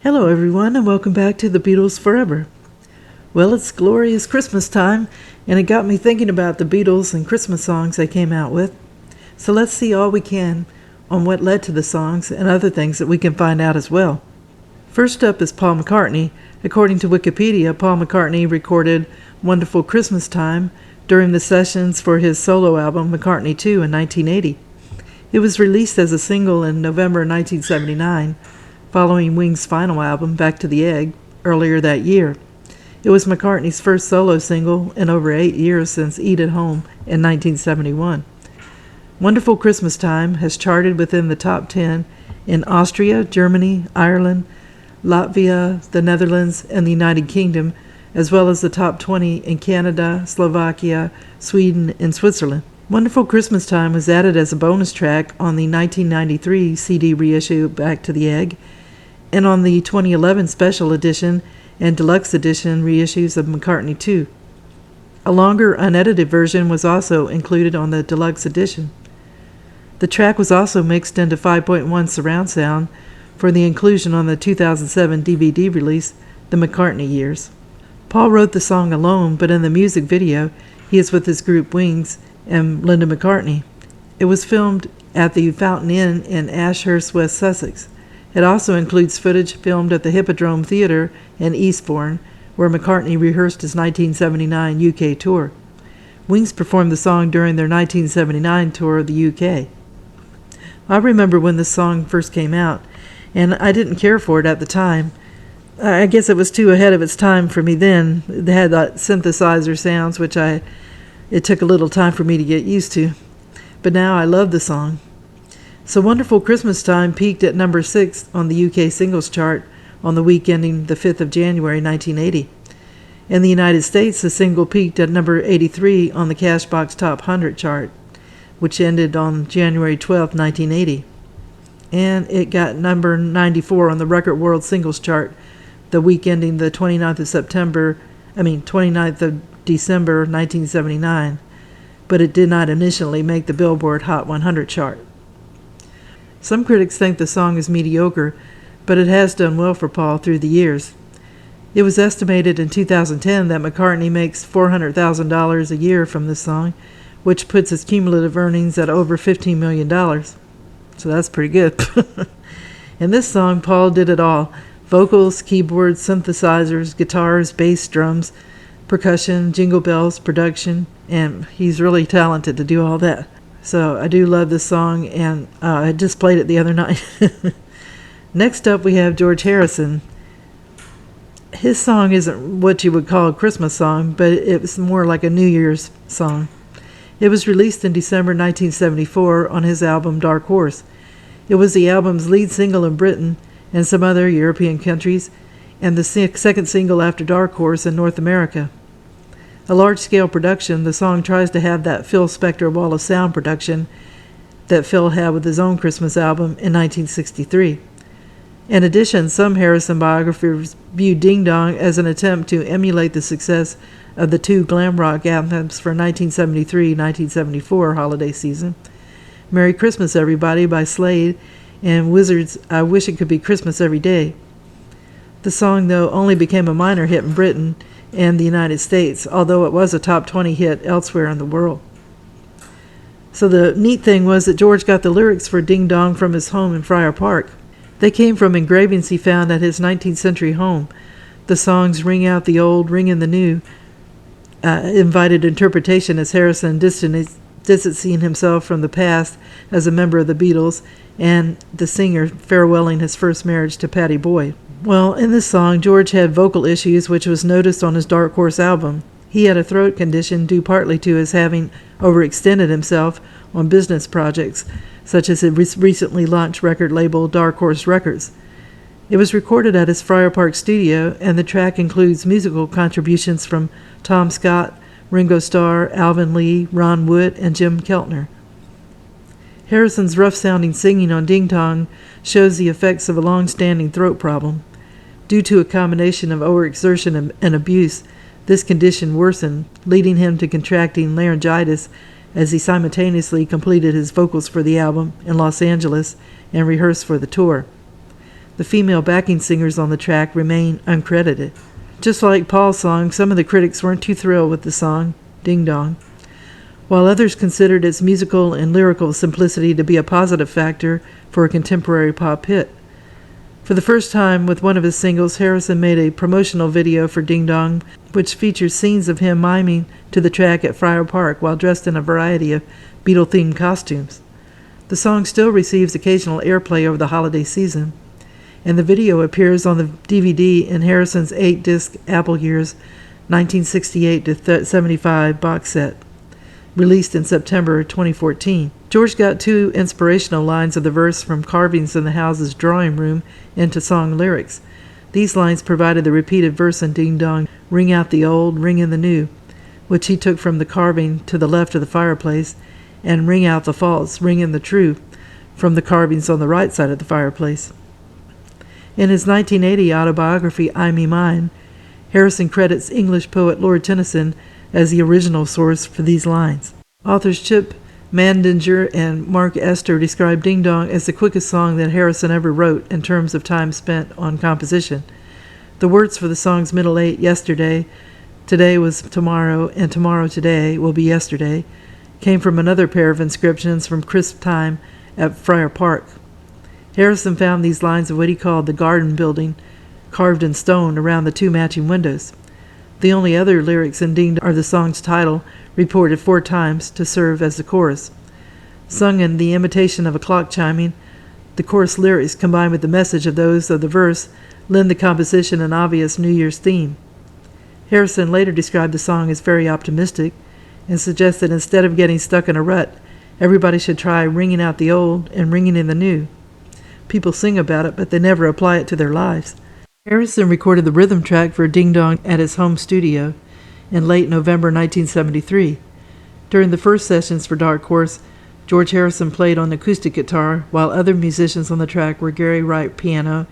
Hello, everyone, and welcome back to the Beatles Forever. Well, it's glorious Christmas time, and it got me thinking about the Beatles and Christmas songs they came out with. So let's see all we can on what led to the songs and other things that we can find out as well. First up is Paul McCartney. According to Wikipedia, Paul McCartney recorded Wonderful Christmas Time during the sessions for his solo album McCartney 2 in 1980. It was released as a single in November 1979, following Wings' final album, Back to the Egg, earlier that year. It was McCartney's first solo single in over 8 years since Eat at Home in 1971. Wonderful Christmas Time has charted within the top 10 in Austria, Germany, Ireland, Latvia, the Netherlands, and the United Kingdom, as well as the top 20 in Canada, Slovakia, Sweden, and Switzerland. Wonderful Christmas Time was added as a bonus track on the 1993 CD reissue Back to the Egg, and on the 2011 special edition and deluxe edition reissues of McCartney 2. A longer, unedited version was also included on the deluxe edition. The track was also mixed into 5.1 surround sound for the inclusion on the 2007 DVD release, The McCartney Years. Paul wrote the song alone, but in the music video, he is with his group Wings and Linda McCartney. It was filmed at the Fountain Inn in Ashurst, West Sussex. It also includes footage filmed at the Hippodrome Theatre in Eastbourne, where McCartney rehearsed his 1979 UK tour. Wings performed the song during their 1979 tour of the UK. I remember when this song first came out, and I didn't care for it at the time. I guess it was too ahead of its time for me then. It had that synthesizer sounds, which it took a little time for me to get used to. But now I love the song. So Wonderful Christmas Time peaked at number 6 on the UK singles chart on the week ending the 5th of January 1980. In the United States, the single peaked at number 83 on the Cashbox Top 100 chart, which ended on January 12, 1980. And it got number 94 on the Record World Singles chart the week ending the 29th of December 1979, but it did not initially make the Billboard Hot 100 chart. Some critics think the song is mediocre, but it has done well for Paul through the years. It was estimated in 2010 that McCartney makes $400,000 a year from this song, which puts his cumulative earnings at over $15 million. So that's pretty good. In this song, Paul did it all: vocals, keyboards, synthesizers, guitars, bass, drums, percussion, jingle bells, production, and he's really talented to do all that. So I do love this song, and I just played it the other night. Next up, we have George Harrison. His song isn't what you would call a Christmas song, but it's more like a New Year's song. It was released in December 1974 on his album Dark Horse. It was the album's lead single in Britain and some other European countries, and the second single after Dark Horse in North America. A large-scale production, the song tries to have that Phil Spector Wall of Sound production that Phil had with his own Christmas album in 1963. In addition, some Harrison biographers view Ding Dong as an attempt to emulate the success of the two glam rock anthems for 1973-1974 holiday season, Merry Christmas Everybody by Slade and Wizard's I Wish It Could Be Christmas Every Day. The song, though, only became a minor hit in Britain and the United States, although it was a top 20 hit elsewhere in the world. So the neat thing was that George got the lyrics for Ding Dong from his home in Friar Park. They came from engravings he found at his 19th century home. The songs Ring Out the Old, Ring in the New invited interpretation as Harrison distancing himself from the past as a member of the Beatles, and the singer farewelling his first marriage to Pattie Boyd. Well, in this song, George had vocal issues, which was noticed on his Dark Horse album. He had a throat condition due partly to his having overextended himself on business projects, such as his recently launched record label Dark Horse Records. It was recorded at his Friar Park studio, and the track includes musical contributions from Tom Scott, Ringo Starr, Alvin Lee, Ron Wood, and Jim Keltner. Harrison's rough-sounding singing on Ding Dong shows the effects of a long-standing throat problem. Due to a combination of overexertion and abuse, this condition worsened, leading him to contracting laryngitis as he simultaneously completed his vocals for the album in Los Angeles and rehearsed for the tour. The female backing singers on the track remain uncredited. Just like Paul's song, some of the critics weren't too thrilled with the song, Ding Dong, while others considered its musical and lyrical simplicity to be a positive factor for a contemporary pop hit. For the first time with one of his singles, Harrison made a promotional video for Ding Dong, which features scenes of him miming to the track at Friar Park while dressed in a variety of Beatle-themed costumes. The song still receives occasional airplay over the holiday season, and the video appears on the DVD in Harrison's 8-disc Apple Years 1968 to 75 box set, released in September 2014. George got 2 inspirational lines of the verse from carvings in the house's drawing room into song lyrics. These lines provided the repeated verse in Ding Dong, "Ring out the old, ring in the new," which he took from the carving to the left of the fireplace, and "Ring out the false, ring in the true," from the carvings on the right side of the fireplace. In his 1980 autobiography, I Me Mine, Harrison credits English poet Lord Tennyson as the original source for these lines. Authors Chip Mandinger and Mark Esther described Ding Dong as the quickest song that Harrison ever wrote in terms of time spent on composition. The words for the songs "Middle 8, Yesterday," "Today was tomorrow," and "Tomorrow today will be yesterday," came from another pair of inscriptions from crisp time at Friar Park. Harrison found these lines of what he called the garden building, carved in stone around the 2 matching windows. The only other lyrics in Ding Dong are the song's title, reported 4 times to serve as the chorus. Sung in the imitation of a clock chiming, the chorus lyrics, combined with the message of those of the verse, lend the composition an obvious New Year's theme. Harrison later described the song as very optimistic and suggested instead of getting stuck in a rut, everybody should try ringing out the old and ringing in the new. People sing about it, but they never apply it to their lives. Harrison recorded the rhythm track for Ding Dong at his home studio in late November 1973. During the first sessions for Dark Horse, George Harrison played on acoustic guitar, while other musicians on the track were Gary Wright piano,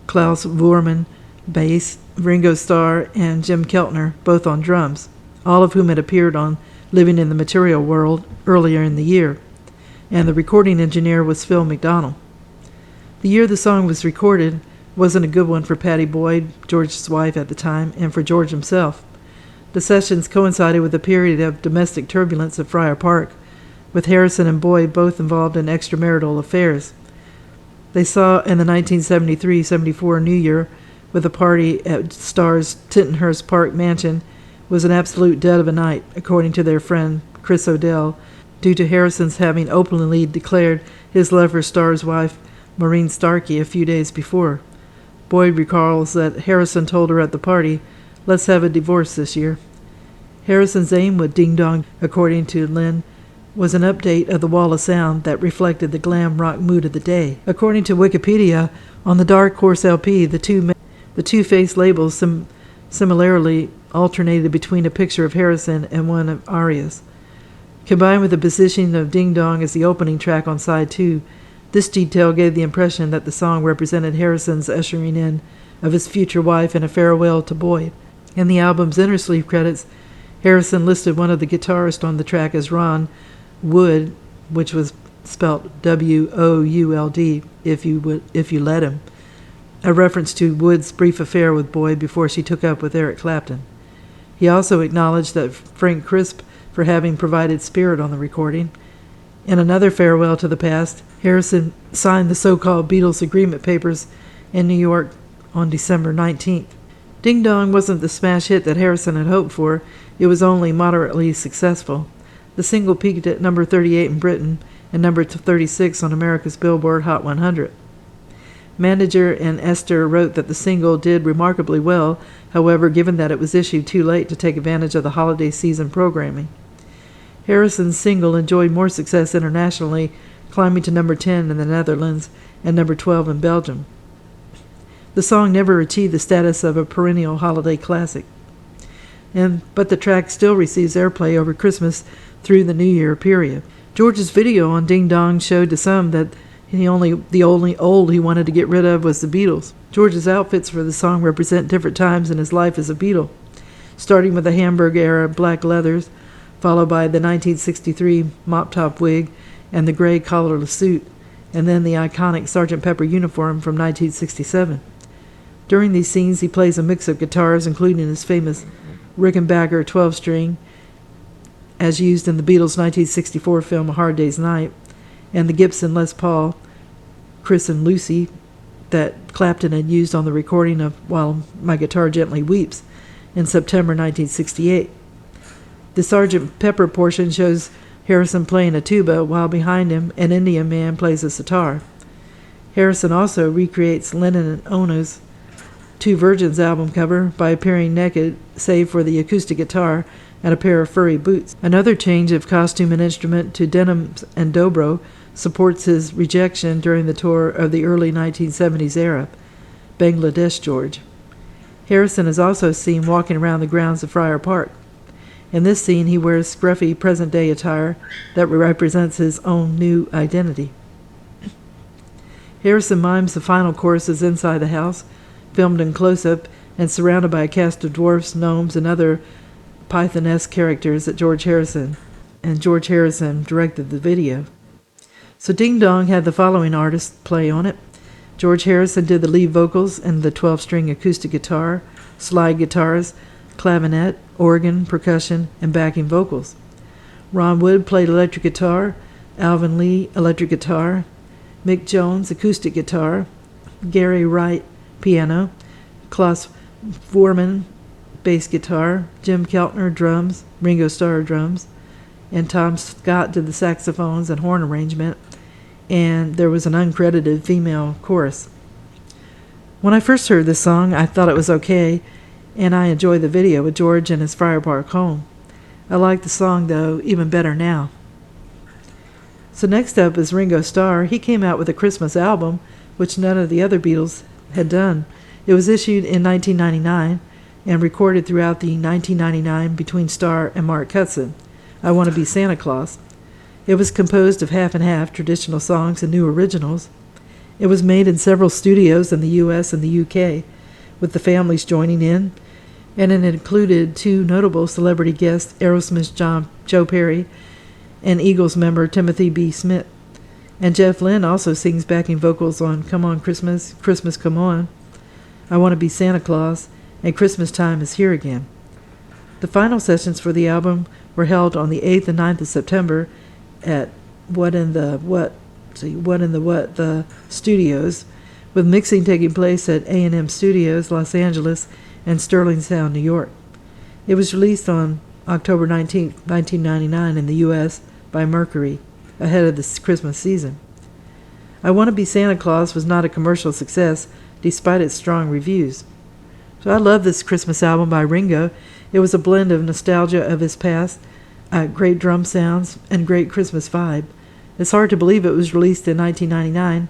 Klaus Voormann bass, Ringo Starr, and Jim Keltner, both on drums, all of whom had appeared on Living in the Material World earlier in the year, and the recording engineer was Phil McDonald. The year the song was recorded wasn't a good one for Pattie Boyd, George's wife at the time, and for George himself. The sessions coincided with a period of domestic turbulence at Friar Park, with Harrison and Boyd both involved in extramarital affairs. They saw in the 1973-74 New Year, with a party at Starr's Tittenhurst Park mansion, was an absolute dead of a night, according to their friend Chris O'Dell, due to Harrison's having openly declared his love for Starr's wife, Maureen Starkey, a few days before. Boyd recalls that Harrison told her at the party, "Let's have a divorce this year." Harrison's aim with Ding Dong, according to Lynn, was an update of the Wall of Sound that reflected the glam rock mood of the day. According to Wikipedia, on the Dark Horse LP, the two face labels similarly alternated between a picture of Harrison and one of Aria's. Combined with the positioning of Ding Dong as the opening track on side 2, this detail gave the impression that the song represented Harrison's ushering in of his future wife and a farewell to Boyd. In the album's inner sleeve credits, Harrison listed one of the guitarists on the track as Ron Wood, which was spelt W-O-U-L-D, if you let him, a reference to Wood's brief affair with Boyd before she took up with Eric Clapton. He also acknowledged that Frank Crisp for having provided spirit on the recording. In another farewell to the past, Harrison signed the so-called Beatles agreement papers in New York on December 19th. Ding Dong wasn't the smash hit that Harrison had hoped for. It was only moderately successful. The single peaked at number 38 in Britain and number 36 on America's Billboard Hot 100. Manager and Esther wrote that the single did remarkably well, however, given that it was issued too late to take advantage of the holiday season programming. Harrison's single enjoyed more success internationally, climbing to number 10 in the Netherlands and number 12 in Belgium. The song never achieved the status of a perennial holiday classic, but the track still receives airplay over Christmas through the New Year period. George's video on Ding Dong showed to some that the only old he wanted to get rid of was the Beatles. George's outfits for the song represent different times in his life as a Beatle, starting with the Hamburg-era black leathers, followed by the 1963 mop-top wig and the gray collarless suit, and then the iconic Sgt. Pepper uniform from 1967. During these scenes, he plays a mix of guitars, including his famous Rickenbacker 12-string, as used in the Beatles' 1964 film A Hard Day's Night, and the Gibson Les Paul, Chris and Lucy, that Clapton had used on the recording of While My Guitar Gently Weeps in September 1968. The Sgt. Pepper portion shows Harrison playing a tuba, while behind him an Indian man plays a sitar. Harrison also recreates Lennon and Ono's Two Virgins album cover by appearing naked, save for the acoustic guitar and a pair of furry boots. Another change of costume and instrument to denims and dobro supports his rejection during the tour of the early 1970s era, Bangladesh George. Harrison is also seen walking around the grounds of Friar Park. In this scene, he wears scruffy present-day attire that represents his own new identity. Harrison mimes the final choruses inside the house, filmed in close-up and surrounded by a cast of dwarfs, gnomes, and other Python-esque characters that George Harrison directed the video. So Ding Dong had the following artists play on it. George Harrison did the lead vocals and the 12-string acoustic guitar, slide guitars, clavinet, organ, percussion, and backing vocals. Ron Wood played electric guitar, Alvin Lee electric guitar, Mick Jones acoustic guitar, Gary Wright piano, Klaus Voormann bass guitar, Jim Keltner drums, Ringo Starr drums, and Tom Scott did the saxophones and horn arrangement, and there was an uncredited female chorus. When I first heard this song, I thought it was okay, and I enjoyed the video with George in his Friar Park home. I like the song, though, even better now. So next up is Ringo Starr. He came out with a Christmas album, which none of the other Beatles had done. It was issued in 1999 and recorded throughout the 1999 between Starr and Mark Hudson, I Want to Be Santa Claus. It was composed of half and half traditional songs and new originals. It was made in several studios in the U.S. and the U.K., with the families joining in, and it included two notable celebrity guests, Aerosmith's Joe Perry and Eagles member Timothy B. Smith. And Jeff Lynne also sings backing vocals on Come On Christmas, Christmas Come On, I Want to Be Santa Claus, and Christmas Time Is Here Again. The final sessions for the album were held on the 8th and 9th of September at the Studios, with mixing taking place at A&M Studios, Los Angeles, and Sterling Sound, New York. It was released on October 19, 1999 in the U.S. by Mercury, ahead of the Christmas season. I Want to Be Santa Claus was not a commercial success, despite its strong reviews. So I love this Christmas album by Ringo. It was a blend of nostalgia of his past, great drum sounds, and great Christmas vibe. It's hard to believe it was released in 1999.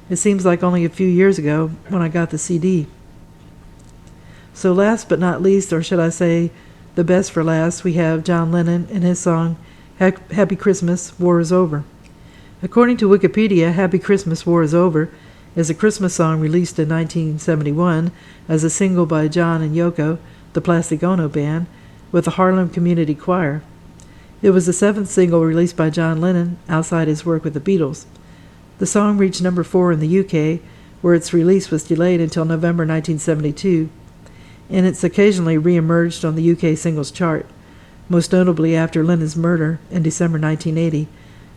It seems like only a few years ago when I got the CD. So last but not least, or should I say the best for last, we have John Lennon and his song Happy Christmas, War is Over. According to Wikipedia, Happy Christmas, War is Over is a Christmas song released in 1971 as a single by John and Yoko, the Plastic Ono Band, with the Harlem Community Choir. It was the seventh single released by John Lennon outside his work with the Beatles. The song reached number 4 in the UK, where its release was delayed until November 1972, and it's occasionally re-emerged on the UK singles chart, most notably after Lennon's murder in December 1980,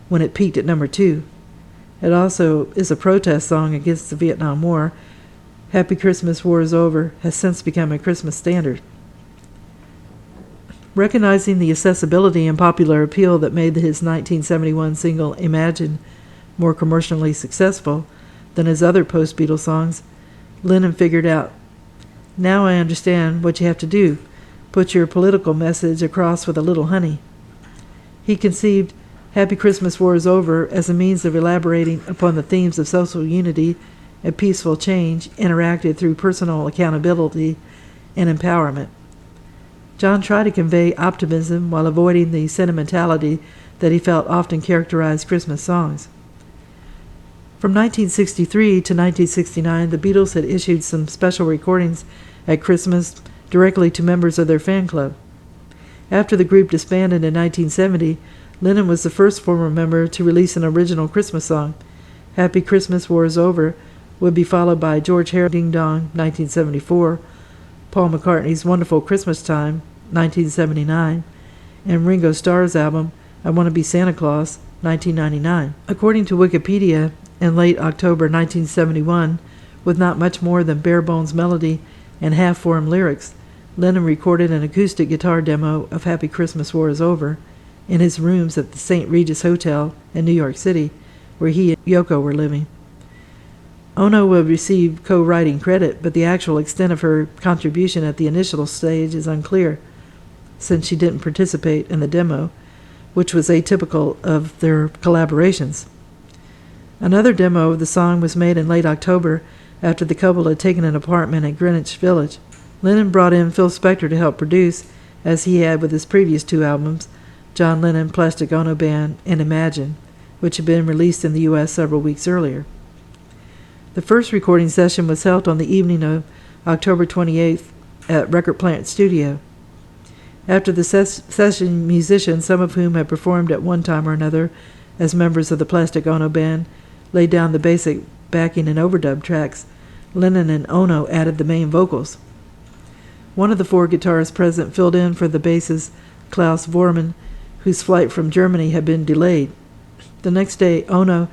when it peaked at number 2. It also is a protest song against the Vietnam War. Happy Christmas, War is Over has since become a Christmas standard. Recognizing the accessibility and popular appeal that made his 1971 single Imagine more commercially successful than his other post-Beatles songs, Lennon figured out, now I understand what you have to do, put your political message across with a little honey. He conceived Happy Christmas, War is Over as a means of elaborating upon the themes of social unity and peaceful change interacted through personal accountability and empowerment. John tried to convey optimism while avoiding the sentimentality that he felt often characterized Christmas songs. From 1963 to 1969, the Beatles had issued some special recordings at Christmas directly to members of their fan club. After the group disbanded in 1970, Lennon was the first former member to release an original Christmas song. Happy Christmas, War is Over would be followed by George Harrison's Ding Dong, 1974, Paul McCartney's Wonderful Christmas Time, 1979, and Ringo Starr's album I Want to Be Santa Claus, 1999. According to Wikipedia, in late October 1971, with not much more than bare-bones melody and half-formed lyrics, Lennon recorded an acoustic guitar demo of Happy Christmas, War is Over in his rooms at the St. Regis Hotel in New York City, where he and Yoko were living. Ono would receive co-writing credit, but the actual extent of her contribution at the initial stage is unclear, since she didn't participate in the demo, which was atypical of their collaborations. Another demo of the song was made in late October after the couple had taken an apartment at Greenwich Village. Lennon brought in Phil Spector to help produce, as he had with his previous two albums, John Lennon, Plastic Ono Band, and Imagine, which had been released in the U.S. several weeks earlier. The first recording session was held on the evening of October 28th at Record Plant Studio. After the session musicians, some of whom had performed at one time or another as members of the Plastic Ono Band, laid down the basic backing and overdub tracks, Lennon and Ono added the main vocals. One of the four guitarists present filled in for the bassist Klaus Vormann, whose flight from Germany had been delayed. The next day, Ono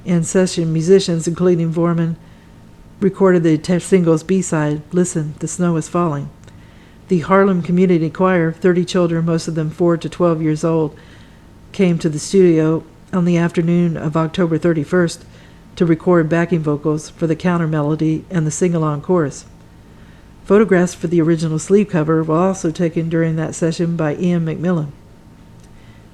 and session musicians, including Vormann, recorded the single's B-side, Listen, the Snow is Falling. The Harlem Community Choir, 30 children, most of them 4 to 12 years old, came to the studio on the afternoon of October 31st to record backing vocals for the counter melody and the sing-along chorus. Photographs for the original sleeve cover were also taken during that session by Ian McMillan.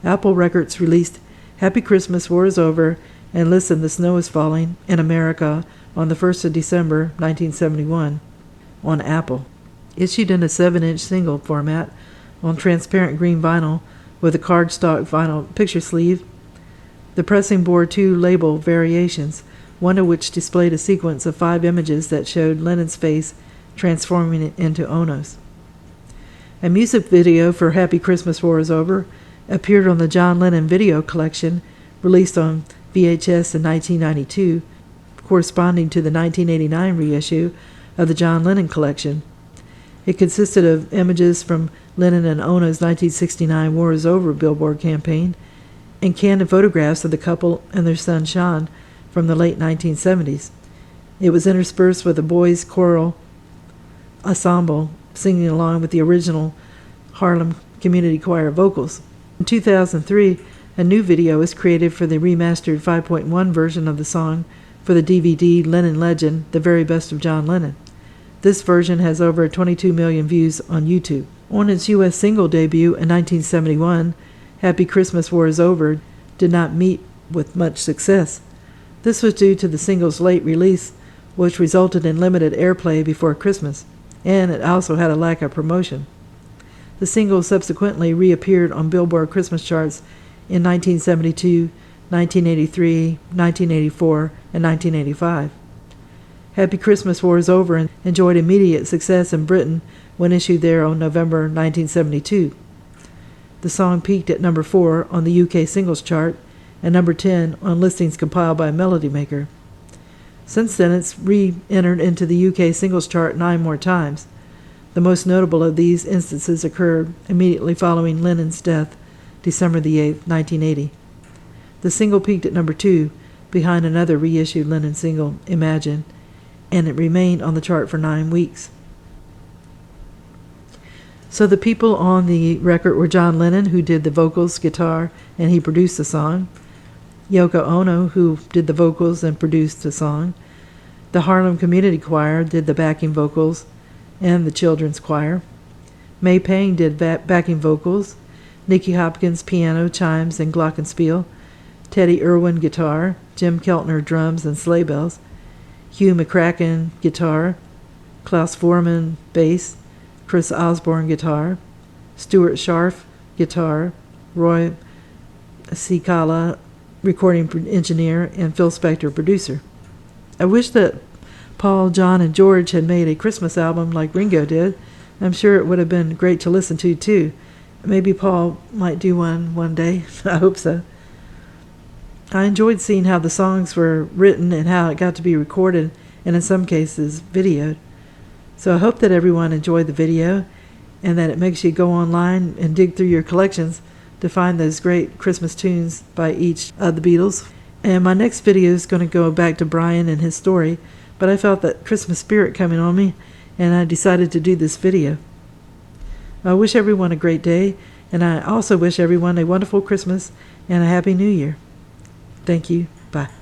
Apple Records released Happy Christmas, War is Over, and Listen, the Snow is Falling in America on the 1st of December, 1971, on Apple. Issued in a 7-inch single format on transparent green vinyl with a cardstock vinyl picture sleeve, the pressing bore 2 label variations, one of which displayed a sequence of 5 images that showed Lennon's face transforming it into Ono's. A music video for Happy Christmas, War is Over appeared on the John Lennon Video Collection, released on VHS in 1992, corresponding to the 1989 reissue of the John Lennon Collection. It consisted of images from Lennon and Ono's 1969 War is Over Billboard campaign and candid photographs of the couple and their son Sean from the late 1970s. It was interspersed with a boys' choral ensemble singing along with the original Harlem Community Choir vocals. In 2003, a new video was created for the remastered 5.1 version of the song for the DVD Lennon Legend, The Very Best of John Lennon. This version has over 22 million views on YouTube. On its U.S. single debut in 1971, Happy Christmas, War is Over did not meet with much success. This was due to the single's late release, which resulted in limited airplay before Christmas, and it also had a lack of promotion. The single subsequently reappeared on Billboard Christmas charts in 1972, 1983, 1984, and 1985. Happy Christmas, War is Over and enjoyed immediate success in Britain when issued there on November 1972. The song peaked at number 4 on the UK singles chart and number 10 on listings compiled by Melody Maker. Since then, it's re-entered into the UK singles chart 9 more times. The most notable of these instances occurred immediately following Lennon's death, December 8, 1980. The single peaked at number 2, behind another reissued Lennon single, Imagine, and it remained on the chart for 9 weeks. So the people on the record were John Lennon, who did the vocals, guitar, and he produced the song; Yoko Ono, who did the vocals and produced the song; the Harlem Community Choir did the backing vocals, and the children's choir; May Pang did backing vocals; Nicky Hopkins piano, chimes, and glockenspiel; Teddy Irwin guitar; Jim Keltner drums and sleigh bells; Hugh McCracken guitar; Klaus Vormann bass; Chris Osborne guitar; Stuart Scharf guitar; Roy Cicala recording engineer; and Phil Spector producer. I wish that Paul, John, and George had made a Christmas album like Ringo did. I'm sure it would have been great to listen to, too. Maybe Paul might do one day. I hope so. I enjoyed seeing how the songs were written and how it got to be recorded and in some cases videoed. So I hope that everyone enjoyed the video and that it makes you go online and dig through your collections to find those great Christmas tunes by each of the Beatles. And my next video is going to go back to Brian and his story, but I felt that Christmas spirit coming on me and I decided to do this video. I wish everyone a great day, and I also wish everyone a wonderful Christmas and a Happy New Year. Thank you. Bye.